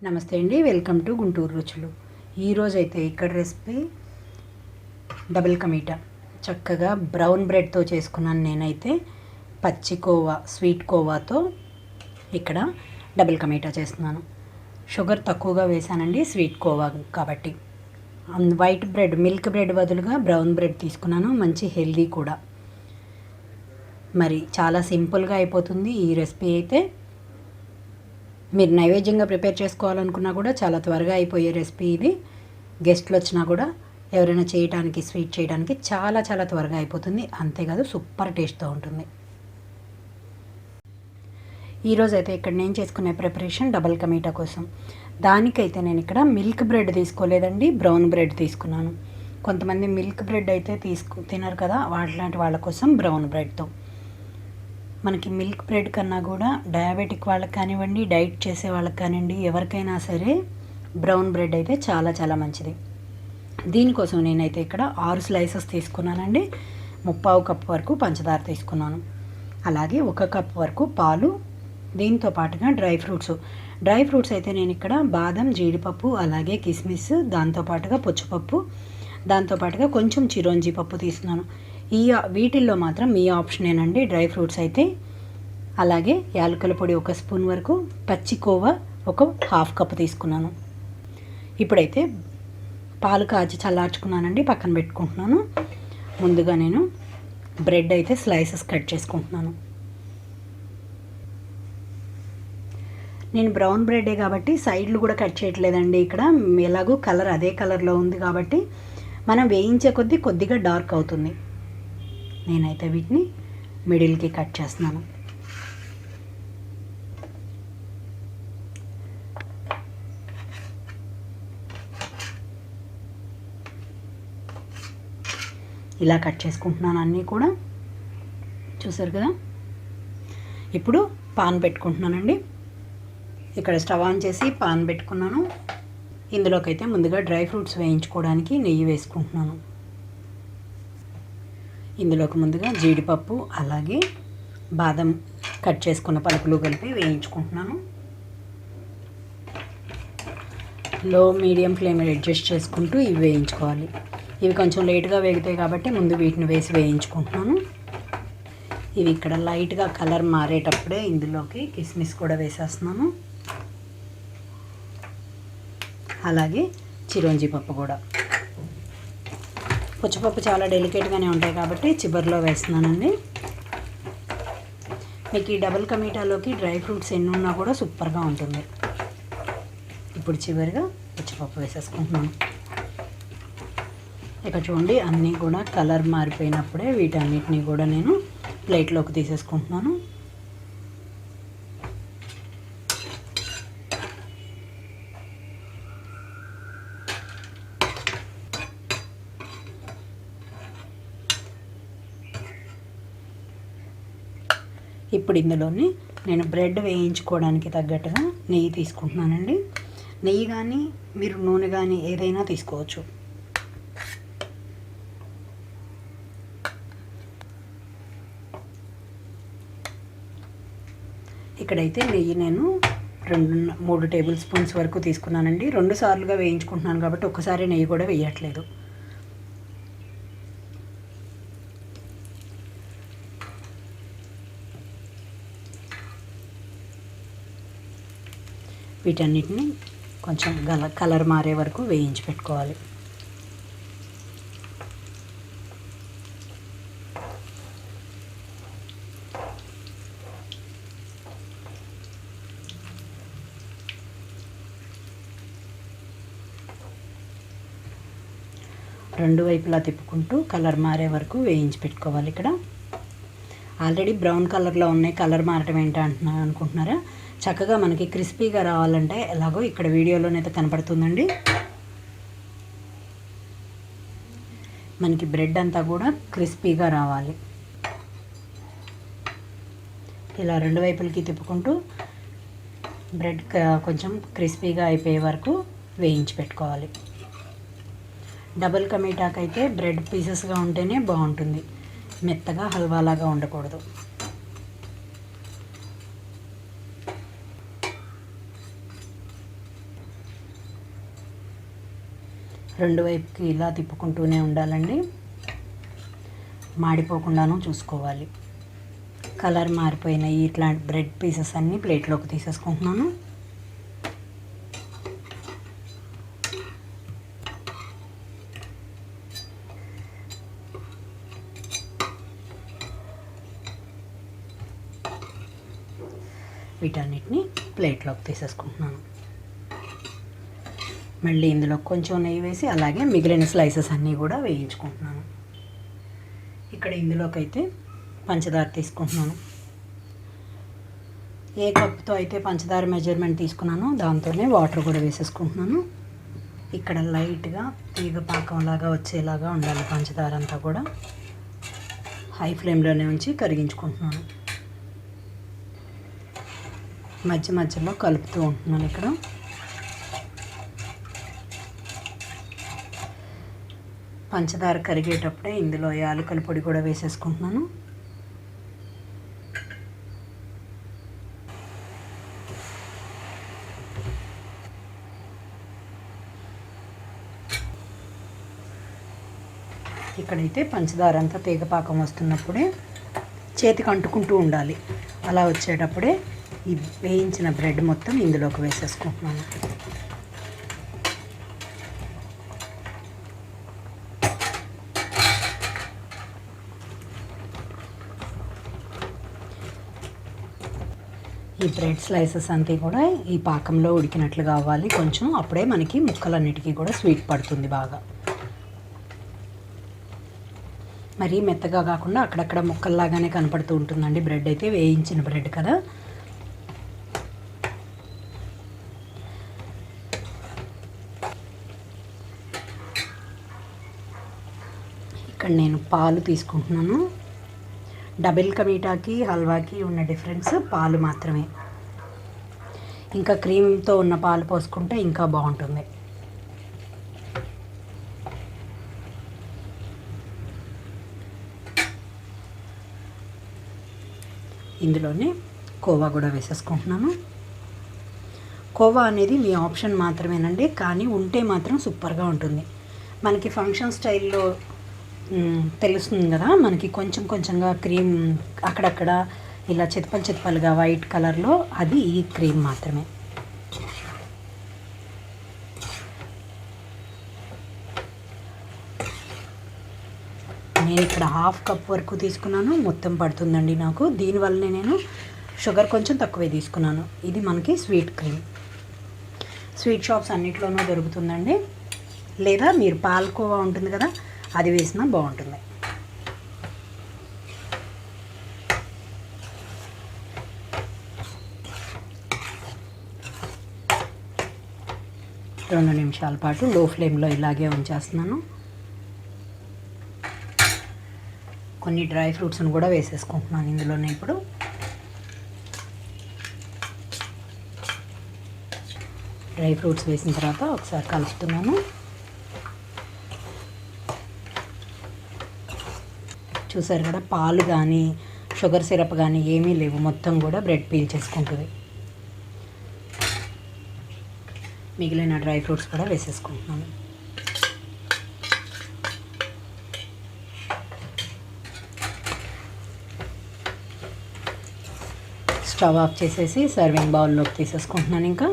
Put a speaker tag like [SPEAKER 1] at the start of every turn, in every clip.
[SPEAKER 1] నమస్తే అండి, welcome to Guntur రుచులు. ఈరోజు అయితే ఇక్కడ రెసిపీ డబుల్ కమీటా. చక్కగా బ్రౌన్ బ్రెడ్తో చేసుకున్నాను నేనైతే. పచ్చి కోవా, స్వీట్ కోవాతో ఇక్కడ డబుల్ కమీటా చేస్తున్నాను. షుగర్ తక్కువగా వేసానండి, స్వీట్ కోవా కాబట్టి. వైట్ బ్రెడ్, మిల్క్ బ్రెడ్ బదులుగా బ్రౌన్ బ్రెడ్ తీసుకున్నాను. మంచి హెల్దీ కూడా. మరి చాలా సింపుల్గా అయిపోతుంది ఈ రెసిపీ అయితే. మీరు నైవేద్యంగా ప్రిపేర్ చేసుకోవాలనుకున్నా కూడా చాలా త్వరగా అయిపోయే రెసిపీ ఇది. గెస్ట్లు వచ్చినా కూడా ఎవరైనా చేయడానికి, స్వీట్ చేయడానికి చాలా చాలా త్వరగా అయిపోతుంది. అంతేకాదు సూపర్ టేస్ట్తో ఉంటుంది. ఈరోజు అయితే ఇక్కడ నేను చేసుకునే ప్రిపరేషన్ డబల్ కమీటా కోసం. దానికైతే నేను ఇక్కడ మిల్క్ బ్రెడ్ తీసుకోలేదండి, బ్రౌన్ బ్రెడ్ తీసుకున్నాను. కొంతమంది మిల్క్ బ్రెడ్ అయితే తినరు కదా, వాటిలాంటి వాళ్ళ కోసం బ్రౌన్ బ్రెడ్తో. మనకి మిల్క్ బ్రెడ్ కన్నా కూడా డయాబెటిక్ వాళ్ళకి కానివ్వండి, డైట్ చేసే వాళ్ళకి కానివ్వండి, ఎవరికైనా సరే బ్రౌన్ బ్రెడ్ అయితే చాలా చాలా మంచిది. దీనికోసం నేనైతే ఇక్కడ 6 స్లైసెస్ తీసుకున్నానండి. 3/4 కప్ వరకు పంచదార తీసుకున్నాను. అలాగే 1 కప్ వరకు పాలు. దీంతో పాటుగా డ్రై ఫ్రూట్స్ అయితే నేను ఇక్కడ బాదం, జీడిపప్పు, అలాగే కిస్మిస్, దాంతోపాటుగా పుచ్చపప్పు, దాంతోపాటుగా కొంచెం చిరోంజి పప్పు తీసుకున్నాను. వీటిల్లో మాత్రం మీ ఆప్షనేనండి డ్రై ఫ్రూట్స్ అయితే. అలాగే యాలకుల పొడి 1 స్పూన్ వరకు, పచ్చి కోవా 1/2 కప్ తీసుకున్నాను. ఇప్పుడైతే పాలు కాచి చల్లార్చుకున్నానండి, పక్కన పెట్టుకుంటున్నాను. ముందుగా నేను బ్రెడ్ అయితే స్లైసెస్ కట్ చేసుకుంటున్నాను. నేను బ్రౌన్ బ్రెడ్డే కాబట్టి సైడ్లు కూడా కట్ చేయట్లేదండి. ఇక్కడ ఎలాగో కలర్ అదే కలర్లో ఉంది కాబట్టి మనం వేయించే కొద్దిగా డార్క్ అవుతుంది. నేనైతే వీటిని మిడిల్కి కట్ చేస్తున్నాను. ఇలా కట్ చేసుకుంటున్నాను అన్నీ కూడా. చూసారు కదా. ఇప్పుడు పాన్ పెట్టుకుంటున్నానండి. ఇక్కడ స్టవ్ ఆన్ చేసి పాన్ పెట్టుకున్నాను. ఇందులోకైతే ముందుగా డ్రై ఫ్రూట్స్ వేయించుకోవడానికి నెయ్యి వేసుకుంటున్నాను. ఇందులోకి ముందుగా జీడిపప్పు, అలాగే బాదం కట్ చేసుకున్న పలుకులు కలిపి వేయించుకుంటున్నాను. లో మీడియం ఫ్లేమ్ అడ్జస్ట్ చేసుకుంటూ ఇవి వేయించుకోవాలి. ఇవి కొంచెం లేట్గా వేగుతాయి కాబట్టి ముందు వీటిని వేసి వేయించుకుంటున్నాను. ఇవి ఇక్కడ లైట్గా కలర్ మారేటప్పుడే ఇందులోకి కిస్మిస్ కూడా వేసేస్తున్నాను. అలాగే చిరోంజి పప్పు కూడా. పుచ్చపప్పు చాలా డెలికేట్గానే ఉంటాయి కాబట్టి చివరిలో వేస్తున్నానండి. మీకు ఈ డబుల్ కమీటాలోకి డ్రై ఫ్రూట్స్ ఎన్ని ఉన్నా కూడా సూపర్గా ఉంటుంది. ఇప్పుడు చివరిగా పుచ్చపప్పు వేసేసుకుంటున్నాను. ఇక చూడండి, అన్నీ కూడా కలర్ మారిపోయినప్పుడే వీటన్నిటిని కూడా నేను ప్లేట్లోకి తీసేసుకుంటున్నాను. ఇప్పుడు ఇందులోని నేను బ్రెడ్ వేయించుకోవడానికి తగ్గట్టుగా నెయ్యి తీసుకుంటున్నానండి. నెయ్యి కానీ మీరు నూనె కానీ ఏదైనా తీసుకోవచ్చు. ఇక్కడైతే నెయ్యి నేను 3 టేబుల్ స్పూన్స్ వరకు తీసుకున్నానండి. 2 సార్లుగా వేయించుకుంటున్నాను కాబట్టి ఒక్కసారి నెయ్యి కూడా వేయట్లేదు. వీటన్నిటిని కొంచెం కలర్ మారే వరకు వేయించి పెట్టుకోవాలి. రెండు వైపులా తిప్పుకుంటూ కలర్ మారే వరకు వేయించి పెట్టుకోవాలి. ఇక్కడ ఆల్రెడీ బ్రౌన్ కలర్లో ఉన్నాయి, కలర్ మారటం ఏంటంటున్నా అనుకుంటున్నారా? చక్కగా మనకి క్రిస్పీగా రావాలంటే ఎలాగో ఇక్కడ వీడియోలోనైతే కనపడుతుందండి. మనకి బ్రెడ్ అంతా కూడా క్రిస్పీగా రావాలి. ఇలా రెండు వైపులకి తిప్పుకుంటూ బ్రెడ్ కొంచెం క్రిస్పీగా అయిపోయే వరకు వేయించి పెట్టుకోవాలి. డబుల్ కమీటాకైతే బ్రెడ్ పీసెస్గా ఉంటేనే బాగుంటుంది, మెత్తగా హల్వాలాగా ఉండకూడదు. రెండు వైపుకి ఇలా తిప్పుకుంటూనే ఉండాలండి, మాడిపోకుండాను చూసుకోవాలి. కలర్ మారిపోయినాయి ఇట్లాంటి బ్రెడ్ పీసెస్ అన్నీ ప్లేట్లోకి తీసేసుకుంటున్నాను. వీటన్నిటిని ప్లేట్లోకి తీసేసుకుంటున్నాను. మళ్ళీ ఇందులో కొంచెం నెయ్యి వేసి అలాగే మిగిలిన స్లైసెస్ అన్నీ కూడా వేయించుకుంటున్నాను. ఇక్కడ ఇందులోకి అయితే పంచదార తీసుకుంటున్నాను. ఏ కప్పుతో అయితే పంచదార మెజర్మెంట్ తీసుకున్నానో దాంతోనే వాటర్ కూడా వేసేసుకుంటున్నాను. ఇక్కడ లైట్గా తీగ పాకంలాగా వచ్చేలాగా ఉండాలి పంచదార అంతా కూడా. హై ఫ్లేమ్లోనే ఉంచి కరిగించుకుంటున్నాను. మధ్య మధ్యలో కలుపుతూ ఉంటున్నాను. ఇక్కడ పంచదార కరిగేటప్పుడే ఇందులో యాలకుల పొడి కూడా వేసేసుకుంటున్నాను. ఇక్కడైతే పంచదార అంతా తీగపాకం వస్తున్నప్పుడే చేతికి అంటుకుంటూ ఉండాలి. అలా వచ్చేటప్పుడే ఈ వేయించిన బ్రెడ్ మొత్తం ఇందులోకి వేసేసుకుంటున్నాను. ఈ బ్రెడ్ స్లైసెస్ అంతా కూడా ఈ పాకంలో ఉడికినట్లు కావాలి కొంచెం, అప్పుడే మనకి ముక్కలన్నిటికీ కూడా స్వీట్ పడుతుంది బాగా. మరీ మెత్తగా కాకుండా అక్కడక్కడ ముక్కల్లాగానే కనపడుతూ ఉంటుందండి. బ్రెడ్ అయితే వేయించిన బ్రెడ్ కదా. ఇక్కడ నేను పాలు తీసుకుంటున్నాను. డబుల్ కా మీఠాకి హల్వాకి ఉన్న డిఫరెన్స్ పాలు మాత్రమే. ఇంకా క్రీమ్తో ఉన్న పాలు పోసుకుంటే ఇంకా బాగుంటుంది. ఇందులోనే కోవా కూడా వేసేసుకుంటున్నాను. కోవా అనేది మీ ఆప్షన్ మాత్రమేనండి, కానీ ఉంటే మాత్రం సూపర్గా ఉంటుంది. మనకి ఫంక్షన్ స్టైల్లో తెలుస్తుంది కదా, మనకి కొంచెం కొంచెంగా క్రీమ్ అక్కడక్కడ ఇలా చితపలుగా వైట్ కలర్లో, అది ఈ క్రీమ్ మాత్రమే. నేను ఇక్కడ హాఫ్ కప్ వరకు తీసుకున్నాను, మొత్తం పడుతుందండి నాకు. దీనివల్లనే నేను షుగర్ కొంచెం తక్కువే తీసుకున్నాను. ఇది మనకి స్వీట్ క్రీమ్. స్వీట్ షాప్స్ అన్నిట్లోనూ దొరుకుతుందండి, లేదా మీరు పాలకోవా ఉంటుంది కదా, అది వేసినా బాగుంటుంది. రెండు నిమిషాల పాటు లో ఫ్లేమ్లో ఇలాగే ఉంచేస్తున్నాను. కొన్ని డ్రై ఫ్రూట్స్ని కూడా వేసేసుకుంటున్నాను ఇందులోనే. ఇప్పుడు డ్రై ఫ్రూట్స్ వేసిన తర్వాత ఒకసారి కలుపుతున్నాను. చూసారు కదా, పాలు కానీ షుగర్ సిరప్ కానీ ఏమీ లేవు, మొత్తం కూడా బ్రెడ్ పీల్ చేసుకుంటుంది. మిగిలిన డ్రై ఫ్రూట్స్ కూడా వేసేసుకుంటున్నాను. స్టవ్ ఆఫ్ చేసేసి సర్వింగ్ బౌల్లోకి తీసేసుకుంటున్నాను.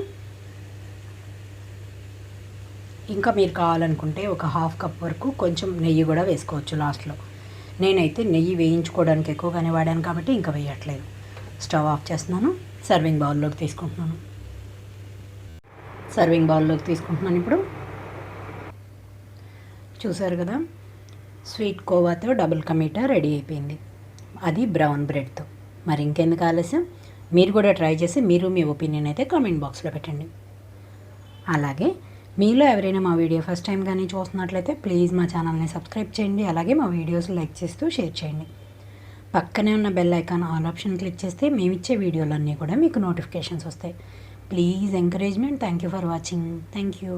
[SPEAKER 1] ఇంకా మీరు కావాలనుకుంటే ఒక హాఫ్ కప్ వరకు కొంచెం నెయ్యి కూడా వేసుకోవచ్చు లాస్ట్లో. నేనైతే నెయ్యి వేయించుకోవడానికి ఎక్కువగానే వాడాను కాబట్టి ఇంకా వేయట్లేదు. స్టవ్ ఆఫ్ చేస్తున్నాను. సర్వింగ్ బౌల్లోకి తీసుకుంటున్నాను. ఇప్పుడు చూసారు కదా, sweet కోవాతో double ka meetha ready అయిపోయింది. అది బ్రౌన్ బ్రెడ్తో. మరి ఇంకెందుకు ఆలస్యం, మీరు కూడా ట్రై చేసి మీరు మీ ఒపీనియన్ అయితే కామెంట్ బాక్స్లో పెట్టండి. అలాగే మీలో ఎవరైనా మా వీడియో ఫస్ట్ టైం కానీ చూస్తున్నట్లయితే ప్లీజ్ మా ఛానల్ని సబ్స్క్రైబ్ చేయండి. అలాగే మా వీడియోస్ లైక్ చేస్తూ షేర్ చేయండి. పక్కనే ఉన్న bell icon all option click చేస్తే మేము ఇచ్చే వీడియోలన్నీ కూడా మీకు నోటిఫికేషన్స్ వస్తాయి. Please encouragement. Thank you for watching. Thank you.